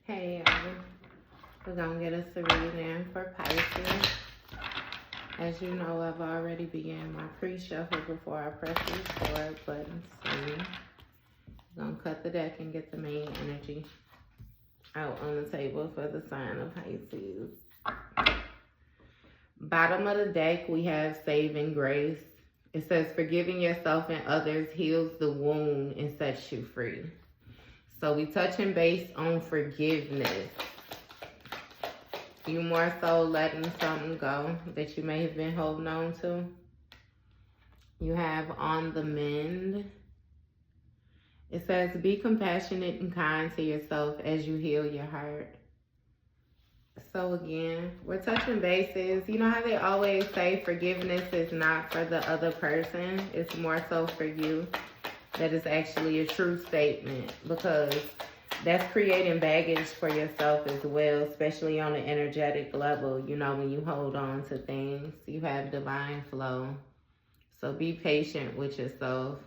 Hey, we're gonna get us a reading for Pisces. As you know, I've already began my pre-shuffle before I press these forward buttons. So we're gonna cut the deck and get the main energy out on the table for the sign of Pisces. Bottom of the deck, we have saving grace. It says, forgiving yourself and others heals the wound and sets you free. So we touching base on forgiveness. You more so letting something go that you may have been holding on to. You have on the mend. It says, be compassionate and kind to yourself as you heal your heart. So again, we're touching bases. You know how they always say forgiveness is not for the other person. It's more so for you. That is actually a true statement, because that's creating baggage for yourself as well, especially on an energetic level. You know, when you hold on to things, you have divine flow. So be patient with yourself.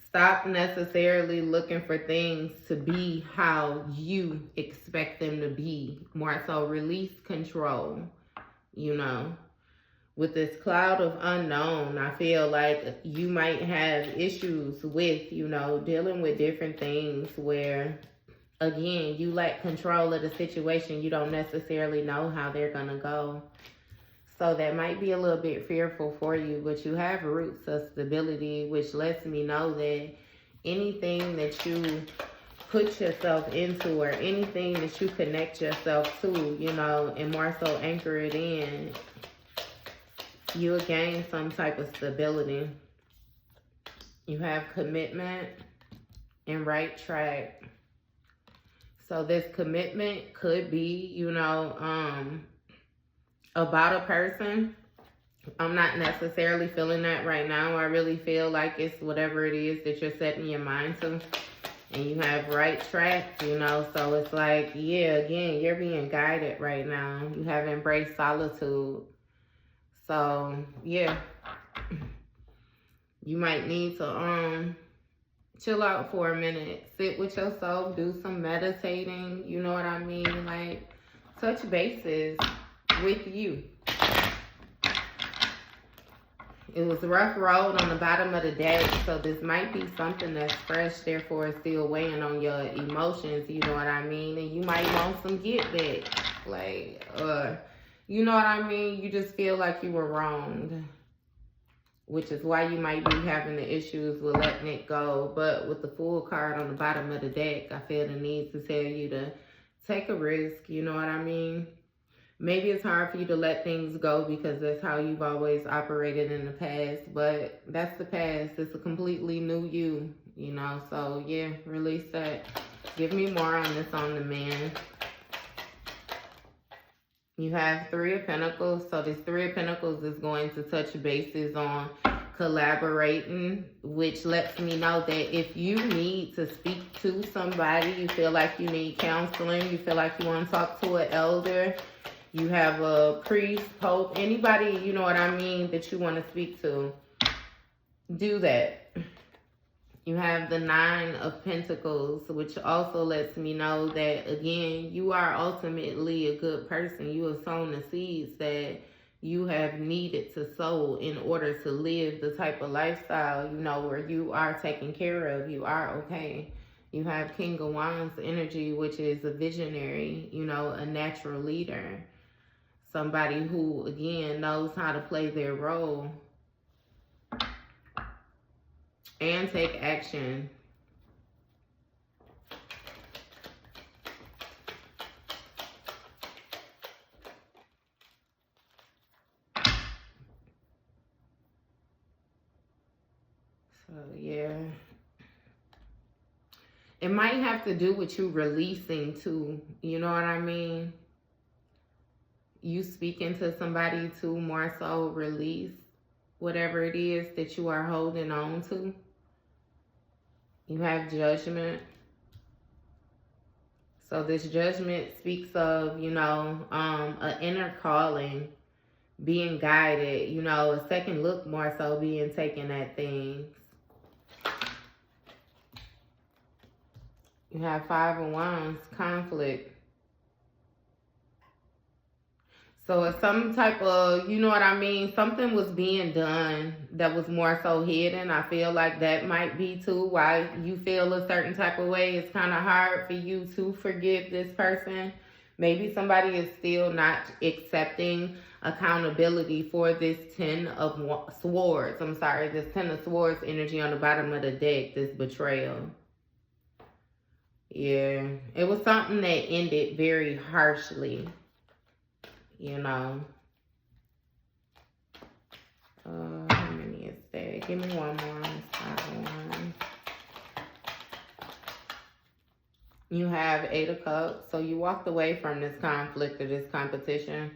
Stop necessarily looking for things to be how you expect them to be. More so release control, you know. With this cloud of unknown, I feel like you might have issues with, you know, dealing with different things where, again, you lack control of the situation. You don't necessarily know how they're going to go. So that might be a little bit fearful for you, but you have roots of stability, which lets me know that anything that you put yourself into or anything that you connect yourself to, you know, and more so anchor it in, you'll gain some type of stability. You have commitment and right track. So this commitment could be, you know, about a person. I'm not necessarily feeling that right now. I really feel like it's whatever it is that you're setting your mind to. And you have right track, you know. So it's like, yeah, again, you're being guided right now. You have embraced solitude. So, yeah, you might need to chill out for a minute. Sit with yourself, do some meditating, you know what I mean? Like, touch bases with you. It was a rough road on the bottom of the deck, so this might be something that's fresh, therefore it's still weighing on your emotions, you know what I mean? And you might want some get back, like, you know what I mean? You just feel like you were wronged, which is why you might be having the issues with letting it go. But with the Fool card on the bottom of the deck, I feel the need to tell you to take a risk, you know what I mean? Maybe it's hard for you to let things go because that's how you've always operated in the past, but that's the past. It's a completely new you, you know? So yeah, release that. Give me more on this on the man. You have Three of Pentacles. So this Three of Pentacles is going to touch bases on collaborating, which lets me know that if you need to speak to somebody, you feel like you need counseling, you feel like you want to talk to an elder, you have a priest, pope, anybody, you know what I mean, that you want to speak to, do that. You have the Nine of Pentacles, which also lets me know that, again, you are ultimately a good person. You have sown the seeds that you have needed to sow in order to live the type of lifestyle, you know, where you are taken care of, you are okay. You have King of Wands energy, which is a visionary, you know, a natural leader. Somebody who, again, knows how to play their role and take action. So, yeah. It might have to do with you releasing too. You know what I mean? You speaking to somebody to more so release whatever it is that you are holding on to. You have Judgment. So this Judgment speaks of, you know, an inner calling, being guided, you know, a second look more so being taken at things. You have Five of Wands, conflict. So it's some type of, you know what I mean? Something was being done that was more so hidden. I feel like that might be too why you feel a certain type of way. It's kind of hard for you to forgive this person. Maybe somebody is still not accepting accountability for this Ten of Swords. I'm sorry, this Ten of Swords energy on the bottom of the deck, this betrayal. Yeah, it was something that ended very harshly. You know, how many is there? Give me one more. You have Eight of Cups. So you walked away from this conflict or this competition.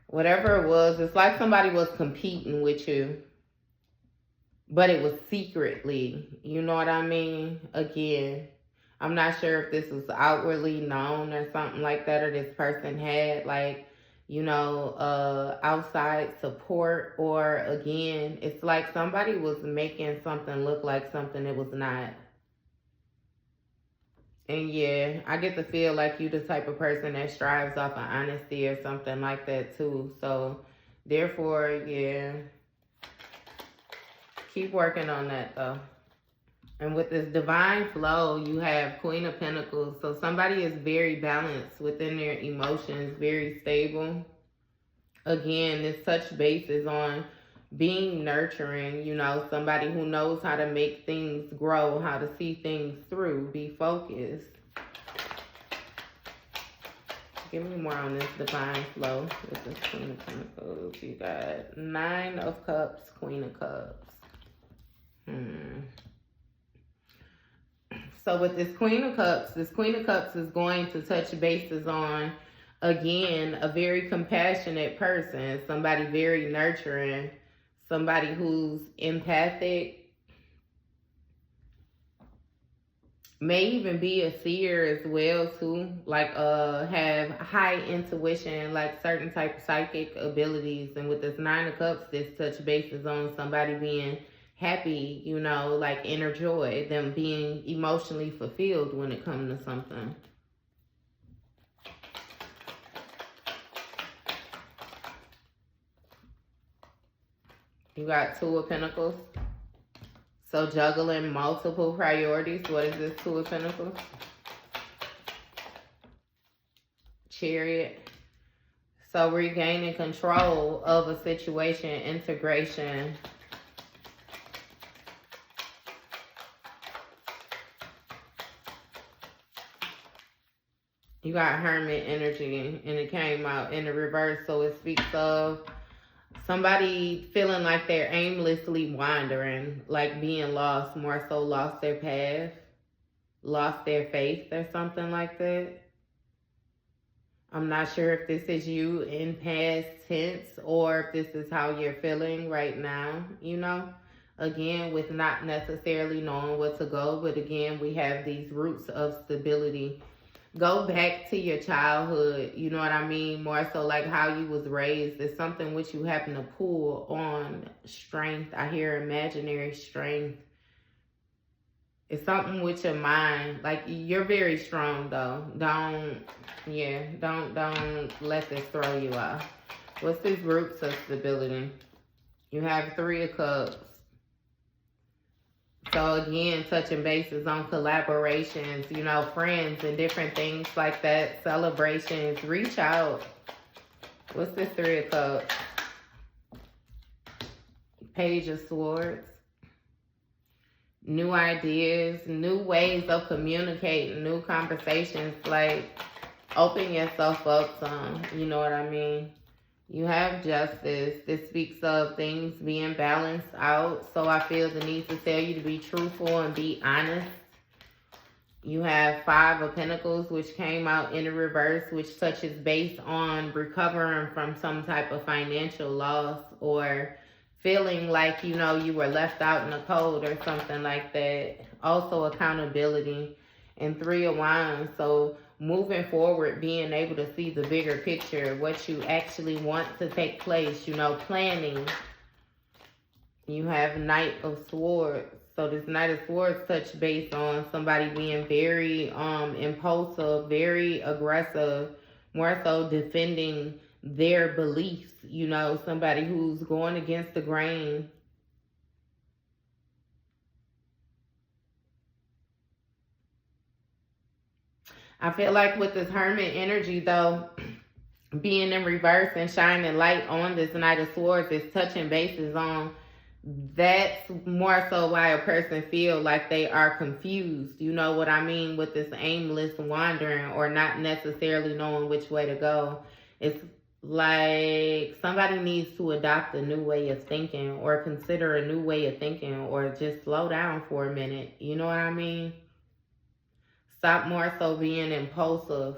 Whatever it was, it's like somebody was competing with you, but it was secretly. You know what I mean? Again, I'm not sure if this was outwardly known or something like that, or this person had like, you know, outside support, or again, it's like somebody was making something look like something it was not. And yeah, I get to feel like you the type of person that strives off of honesty or something like that too. So therefore, yeah, keep working on that though. And with this divine flow, you have Queen of Pentacles. So somebody is very balanced within their emotions, very stable. Again, this touch base is on being nurturing, you know, somebody who knows how to make things grow, how to see things through, be focused. Give me more on this divine flow with this Queen of Pentacles. You got Nine of Cups, Queen of Cups. So with this Queen of Cups is going to touch bases on, again, a very compassionate person, somebody very nurturing, somebody who's empathic, may even be a seer as well too, like have high intuition, like certain type of psychic abilities. And with this Nine of Cups, this touch bases on somebody being happy, you know, like inner joy, them being emotionally fulfilled when it comes to something. You got Two of Pentacles. So juggling multiple priorities. What is this Two of Pentacles? Chariot. So regaining control of a situation, integration. You got Hermit energy, and it came out in the reverse. So it speaks of somebody feeling like they're aimlessly wandering, like being lost, more so lost their path, lost their faith or something like that. I'm not sure if this is you in past tense or if this is how you're feeling right now, you know. Again, with not necessarily knowing where to go, but again, we have these roots of stability. Go back to your childhood, you know what I mean? More so like how you was raised. It's something which you happen to pull on strength. I hear imaginary strength. It's something with your mind. Like, you're very strong though. Don't let this throw you off. What's these roots of stability? You have Three of Cups. So again, touching bases on collaborations, you know, friends and different things like that, celebrations, reach out. What's this Three of Cups? Page of Swords. New ideas, new ways of communicating, new conversations, like open yourself up some, you know what I mean? You have Justice. This speaks of things being balanced out. So I feel the need to tell you to be truthful and be honest. You have Five of Pentacles, which came out in the reverse, which touches base on recovering from some type of financial loss or feeling like, you know, you were left out in the cold or something like that. Also accountability. And Three of Wands. So moving forward, being able to see the bigger picture, what you actually want to take place, you know, planning. You have Knight of Swords. So this Knight of Swords touch base on somebody being very impulsive, very aggressive, more so defending their beliefs, somebody who's going against the grain. I feel like with this Hermit energy though, being in reverse and shining light on this Knight of Swords is touching bases on that's more so why a person feel like they are confused. You know what I mean? With this aimless wandering or not necessarily knowing which way to go. It's like somebody needs to adopt a new way of thinking or consider a new way of thinking or just slow down for a minute. You know what I mean? Stop more so being impulsive,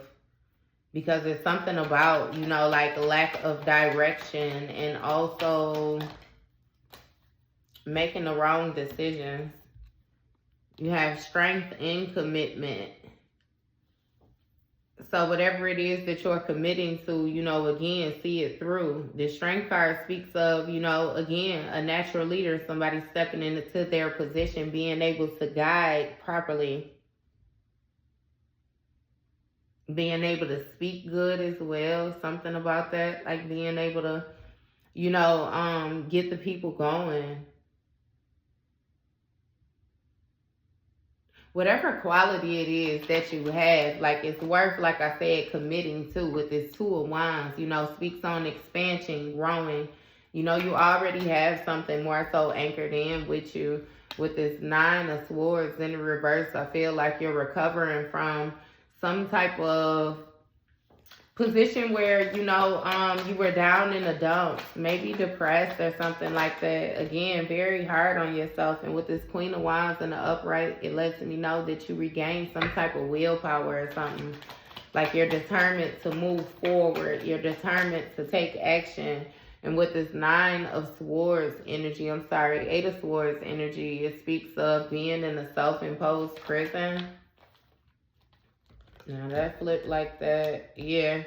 because it's something about, like lack of direction and also making the wrong decisions. You have strength and commitment. So whatever it is that you're committing to, again, see it through. The strength card speaks of, again, a natural leader, somebody stepping into their position, being able to guide properly. Being able to speak good as well. Something about that, like being able to, get the people going. Whatever quality it is that you have, like it's worth, like I said, committing to. With this Two of Wands, speaks on expansion, growing. You already have something more so anchored in with you. With this Nine of Swords in the reverse, I feel like you're recovering from some type of position where, you were down in the dumps, maybe depressed or something like that. Again, very hard on yourself. And with this Queen of Wands in the upright, it lets me know that you regained some type of willpower or something. Like you're determined to move forward. You're determined to take action. And with this Eight of Swords energy, it speaks of being in a self-imposed prison. Now that flipped like that, yeah.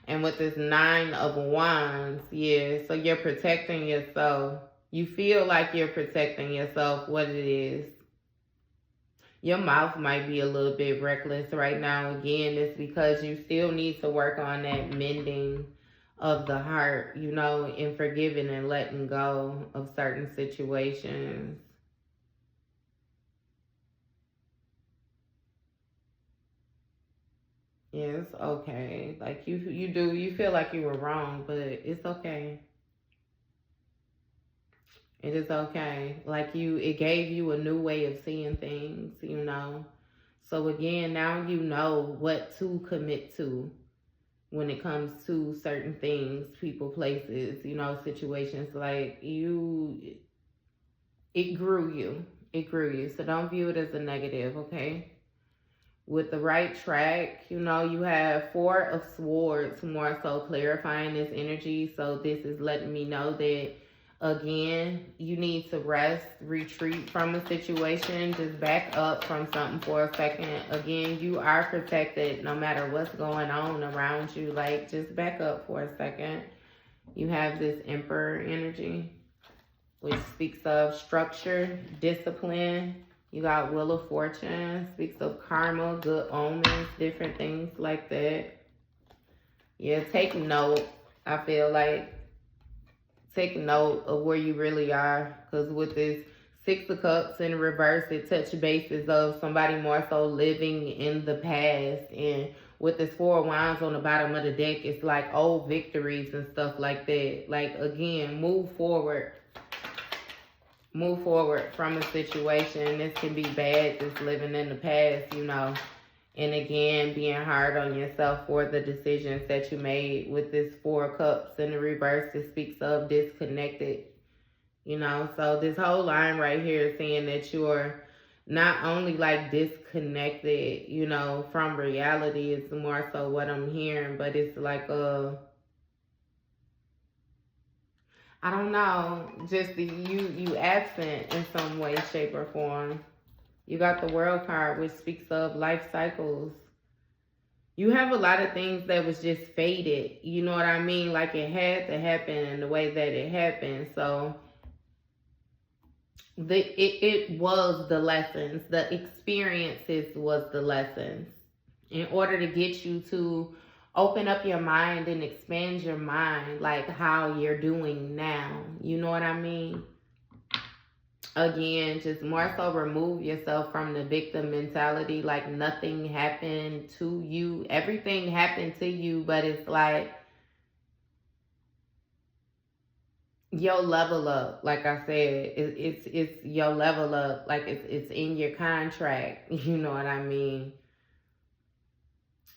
And with this Nine of Wands, yeah. So you're protecting yourself. You feel like you're protecting yourself, what it is. Your mouth might be a little bit reckless right now. Again, it's because you still need to work on that mending of the heart, and forgiving and letting go of certain situations. Yeah, it's okay. Like you feel like you were wrong, but it's okay. It is okay. Like it gave you a new way of seeing things, So again, now you know what to commit to when it comes to certain things, people, places, situations. Like it grew you. It grew you. So don't view it as a negative, okay? With the right track, you have Four of Swords, more so clarifying this energy. So this is letting me know that, again, you need to rest, retreat from a situation, just back up from something for a second. Again, you are protected no matter what's going on around you. Like, just back up for a second. You have this Emperor energy, which speaks of structure, discipline. You got Wheel of Fortune, speaks of karma, good omens, different things like that. Yeah, take note. I feel like take note of where you really are. Because with this Six of Cups in reverse, it touches bases of somebody more so living in the past. And with this Four of Wands on the bottom of the deck, it's like old victories and stuff like that. Like, again, move forward. Move forward from a situation. This can be bad, just living in the past, And again, being hard on yourself for the decisions that you made. With this Four of Cups in the reverse, it speaks of disconnected. So this whole line right here is saying that you're not only like disconnected, from reality. It's more so what I'm hearing, but it's like I don't know, just you absent in some way, shape, or form. You got the World card, which speaks of life cycles. You have a lot of things that was just fated. You know what I mean? Like it had to happen in the way that it happened. So it was the lessons. The experiences was the lessons. In order to get you to open up your mind and expand your mind, like how you're doing now. You know what I mean? Again, just more so remove yourself from the victim mentality. Like nothing happened to you. Everything happened to you, but it's like your level up. Like I said, it's your level up. Like it's in your contract. You know what I mean?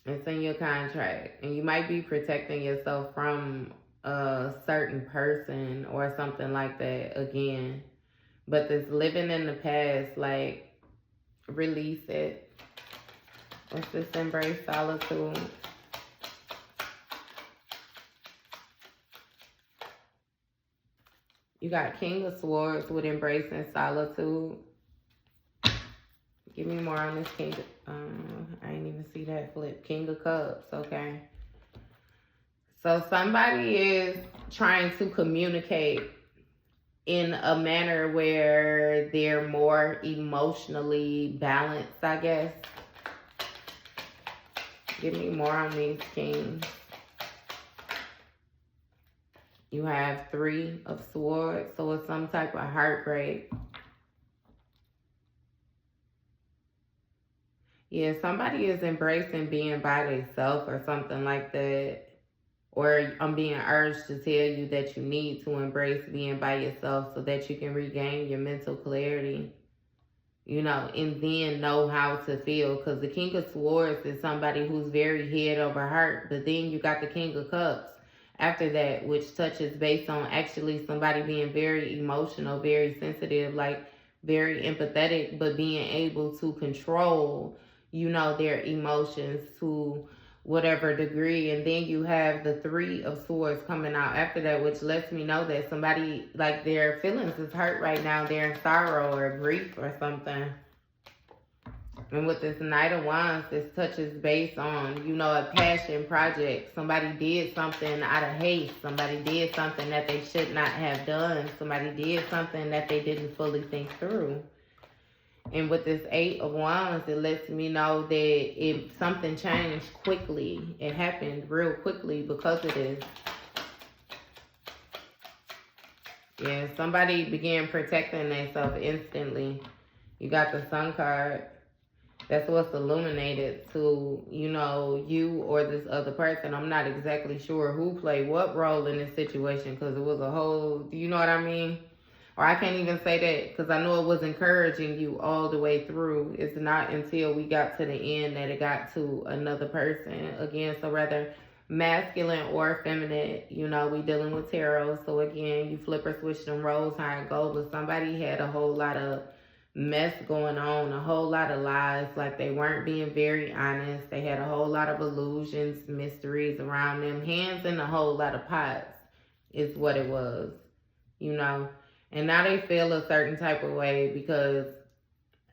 It's in your contract, and you might be protecting yourself from a certain person or something like that again. But this living in the past, like, release it. Let's just embrace solitude. You got King of Swords with embracing solitude. Give me more on this King. I didn't even see that flip. King of Cups, okay. So somebody is trying to communicate in a manner where they're more emotionally balanced, I guess. Give me more on these kings. You have 3 of Swords, so it's some type of heartbreak. Yeah, somebody is embracing being by themselves or something like that. Or I'm being urged to tell you that you need to embrace being by yourself so that you can regain your mental clarity, you know, and then know how to feel. Because the King of Swords is somebody who's very head over heart. But then you got the King of Cups after that, which touches based on actually somebody being very emotional, very sensitive, like very empathetic, but being able to control, you know, their emotions to whatever degree. And then you have the 3 of Swords coming out after that, which lets me know that somebody, like, their feelings is hurt right now. They're in sorrow or grief or something. And with this Knight of Wands, this touches base on, you know, a passion project. Somebody did something out of haste. Somebody did something that they should not have done. Somebody did something that they didn't fully think through. And with this 8 of Wands, it lets me know that something changed quickly. It happened real quickly because of this. Yeah, somebody began protecting themselves instantly. You got the Sun card. That's what's illuminated to, you know, you or this other person. I'm not exactly sure who played what role in this situation because it was a whole, you know what I mean? Or I can't even say that because I know it was encouraging you all the way through. It's not until we got to the end that it got to another person. Again, so rather masculine or feminine, you know, we dealing with tarot. So again, you flip or switch them roles, how it goes. But somebody had a whole lot of mess going on, a whole lot of lies, like they weren't being very honest. They had a whole lot of illusions, mysteries around them, hands in a whole lot of pots is what it was, you know. And now they feel a certain type of way because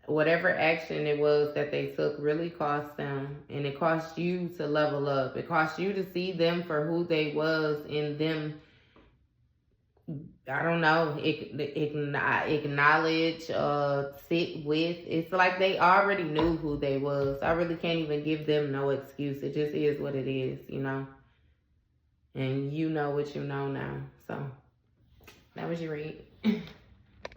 whatever action it was that they took really cost them, and it cost you to level up. It cost you to see them for who they was, and them, I don't know, acknowledge, sit with. It's like they already knew who they was. I really can't even give them no excuse. It just is what it is, you know. And you know what you know now. So that was your read.